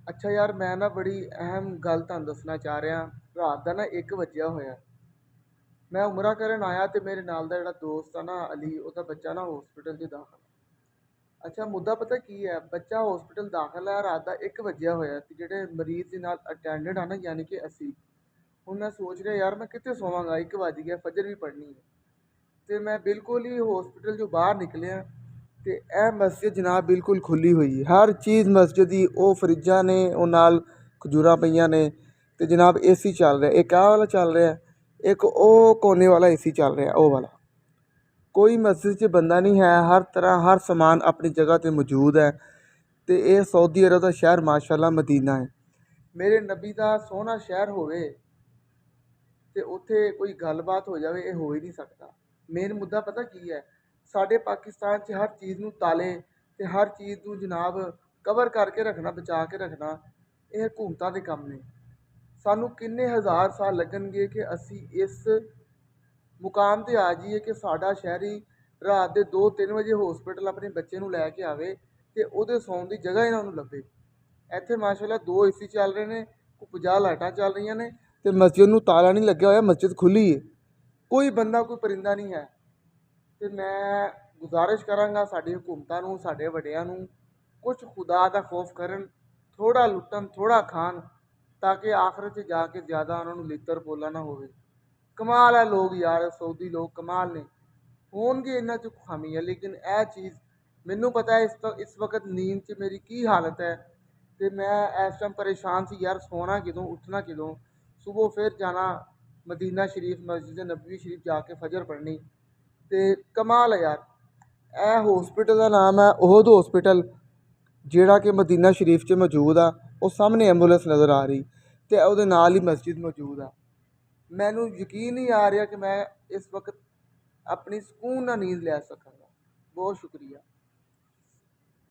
ਅੱਛਾ ਯਾਰ, ਮੈਂ ਨਾ ਬੜੀ ਅਹਿਮ ਗੱਲ ਤੁਹਾਨੂੰ ਦੱਸਣਾ ਚਾਹ ਰਿਹਾ। ਰਾਤ ਦਾ ਨਾ 1 ਵਜਿਆ ਹੋਇਆ। ਮੈਂ ਉਮਰਾ ਕਰਨ ਆਇਆ ਤੇ ਮੇਰੇ ਨਾਲ ਦਾ ਜਿਹੜਾ ਦੋਸਤ ਆ ਨਾ ਅਲੀ, ਉਹਦਾ ਬੱਚਾ ਨਾ ਹਸਪੀਟਲ 'ਚ ਦਾਖਲ। ਅੱਛਾ, ਮੁੱਦਾ ਪਤਾ ਕੀ ਹੈ? ਬੱਚਾ ਹਸਪੀਟਲ ਦਾਖਲ ਹੈ, ਰਾਤ ਦਾ 1 ਵਜਿਆ ਹੋਇਆ ਤੇ ਜਿਹੜੇ ਮਰੀਜ਼ ਦੇ ਨਾਲ ਅਟੈਂਡੈਂਟ ਆ ਨਾ, ਯਾਨੀ ਕਿ ਅਸੀਂ, ਹੁਣ ਮੈਂ ਸੋਚ ਰਿਹਾ ਯਾਰ ਮੈਂ ਕਿੱਥੇ ਸੋਵਾਂਗਾ, 1 ਵੱਜ ਗਿਆ, ਫਜਰ ਵੀ ਪੜ੍ਹਨੀ ਹੈ। ਤੇ ਮੈਂ ਬਿਲਕੁਲ ਹੀ ਹਸਪੀਟਲ 'ਚੋਂ ਬਾਹਰ ਨਿਕਲਿਆ ਤੇ ਇਹ ਮਸਜਿਦ ਜਨਾਬ ਬਿਲਕੁਲ ਖੁੱਲੀ ਹੋਈ ਹੈ। ਹਰ ਚੀਜ਼ ਮਸਜਿਦ ਦੀ, ਉਹ ਫਰਿੱਜਾਂ ਨੇ, ਉਹ ਨਾਲ ਖਜੂਰਾਂ ਪਈਆਂ ਨੇ ਤੇ ਜਨਾਬ ਏਸੀ ਚੱਲ ਰਿਹਾ। ਇੱਕ ਆਹ ਵਾਲਾ ਚੱਲ ਰਿਹਾ, ਇੱਕ ਉਹ ਕੋਨੇ ਵਾਲਾ ਏਸੀ ਚੱਲ ਰਿਹਾ, ਉਹ ਵਾਲਾ। ਕੋਈ ਮਸਜਿਦ 'ਚ ਬੰਦਾ ਨਹੀਂ ਹੈ। ਹਰ ਤਰ੍ਹਾਂ ਹਰ ਸਮਾਨ ਆਪਣੀ ਜਗ੍ਹਾ 'ਤੇ ਮੌਜੂਦ ਹੈ ਤੇ ਇਹ ਸਾਊਦੀ ਅਰਬ ਦਾ ਸ਼ਹਿਰ ਮਾਸ਼ਾਅੱਲਾ ਮਦੀਨਾ ਹੈ। ਮੇਰੇ ਨਬੀ ਦਾ ਸੋਹਣਾ ਸ਼ਹਿਰ ਹੋਵੇ ਤੇ ਉੱਥੇ ਕੋਈ ਗੱਲਬਾਤ ਹੋ ਜਾਵੇ, ਇਹ ਹੋ ਹੀ ਨਹੀਂ ਸਕਦਾ। ਮੇਨ ਮੁੱਦਾ ਪਤਾ ਕੀ ਹੈ? ਸਾਡੇ ਪਾਕਿਸਤਾਨ 'ਚ ਹਰ ਚੀਜ਼ ਨੂੰ ਤਾਲੇ ਤੇ ਹਰ ਚੀਜ਼ ਨੂੰ ਜਨਾਬ ਕਵਰ ਕਰਕੇ ਰੱਖਣਾ, ਬਚਾ ਕੇ ਰੱਖਣਾ, ਇਹ ਹਕੂਮਤਾਂ ਦੇ ਕੰਮ ਨੇ। ਸਾਨੂੰ ਕਿੰਨੇ ਹਜ਼ਾਰ ਸਾਲ ਲੱਗਣਗੇ ਕਿ ਅਸੀਂ ਇਸ ਮੁਕਾਮ 'ਤੇ ਆ ਜਾਈਏ ਕਿ ਸਾਡਾ ਸ਼ਹਿਰੀ ਰਾਤ ਦੇ 2-3 ਵਜੇ ਹਸਪੀਟਲ ਆਪਣੇ ਬੱਚੇ ਨੂੰ ਲੈ ਕੇ ਆਵੇ ਤੇ ਉਹਦੇ ਸੌਣ ਦੀ ਜਗ੍ਹਾ ਇਹਨਾਂ ਨੂੰ ਲੱਭੇ। ਇੱਥੇ ਮਾਸ਼ਾਅੱਲਾ 2 ਏਸੀ ਚੱਲ ਰਹੇ ਨੇ, ਕੋਈ 50 ਲਾਈਟਾਂ ਚੱਲ ਰਹੀਆਂ ਨੇ ਤੇ ਮਸਜਿਦ ਨੂੰ ਤਾਲਾ ਨਹੀਂ ਲੱਗਿਆ ਹੋਇਆ, ਮਸਜਿਦ ਖੁੱਲੀ ਹੈ। ਕੋਈ ਬੰਦਾ ਕੋਈ ਪਰਿੰਦਾ ਨਹੀਂ ਹੈ। ਤੇ ਮੈਂ ਗੁਜ਼ਾਰਿਸ਼ ਕਰਾਂਗਾ ਸਾਡੀ ਹਕੂਮਤਾਂ ਨੂੰ, ਸਾਡੇ ਵੱਡਿਆਂ ਨੂੰ, ਕੁਛ ਖੁਦਾ ਦਾ ਖੌਫ ਕਰਨ, ਥੋੜ੍ਹਾ ਲੁੱਟਣ, ਥੋੜ੍ਹਾ ਖਾਣ, ਤਾਂ ਕਿ ਆਖਿਰਤ 'ਚ ਜਾ ਕੇ ਜ਼ਿਆਦਾ ਉਹਨਾਂ ਨੂੰ ਲਿੱਤਰ ਪੋਲਾ ਨਾ ਹੋਵੇ। ਕਮਾਲ ਹੈ ਲੋਕ ਯਾਰ, ਸਊਦੀ ਲੋਕ ਕਮਾਲ ਨੇ। ਹੋਣਗੇ ਇਹਨਾਂ 'ਚ ਖਾਮੀ ਹੈ, ਲੇਕਿਨ ਇਹ ਚੀਜ਼ ਮੈਨੂੰ ਪਤਾ ਹੈ ਇਸ ਵਕਤ ਨੀਂਦ 'ਚ ਮੇਰੀ ਕੀ ਹਾਲਤ ਹੈ ਤੇ ਮੈਂ ਇਸ ਟਾਈਮ ਪਰੇਸ਼ਾਨ ਸੀ ਯਾਰ, ਸੋਣਾ ਕਿਦੋਂ, ਉੱਠਣਾ ਕਿਦੋਂ, ਸੁਬਹ ਫਿਰ ਜਾਣਾ ਮਦੀਨਾ ਸ਼ਰੀਫ, ਮਸਜਿਦ ਨਬਵੀ ਸ਼ਰੀਫ ਜਾ ਕੇ ਫਜਰ ਪੜ੍ਹਨੀ। ਤੇ ਕਮਾਲ ਹੈ ਯਾਰ। ਇਹ ਹਸਪੀਟਲ ਦਾ ਨਾਮ ਹੈ ਉਹਦ ਹਸਪੀਟਲ, ਜਿਹੜਾ ਕਿ ਮਦੀਨਾ ਸ਼ਰੀਫ 'ਚ ਮੌਜੂਦ ਆ। ਉਹ ਸਾਹਮਣੇ ਐਂਬੂਲੈਂਸ ਨਜ਼ਰ ਆ ਰਹੀ ਤੇ ਉਹਦੇ ਨਾਲ ਹੀ ਮਸਜਿਦ ਮੌਜੂਦ ਆ। ਮੈਨੂੰ ਯਕੀਨ ਨਹੀਂ ਆ ਰਿਹਾ ਕਿ ਮੈਂ ਇਸ ਵਕਤ ਆਪਣੀ ਸਕੂਨ ਨਾਲ ਨੀਂਦ ਲੈ ਸਕਾਂਗਾ। ਬਹੁਤ ਸ਼ੁਕਰੀਆ।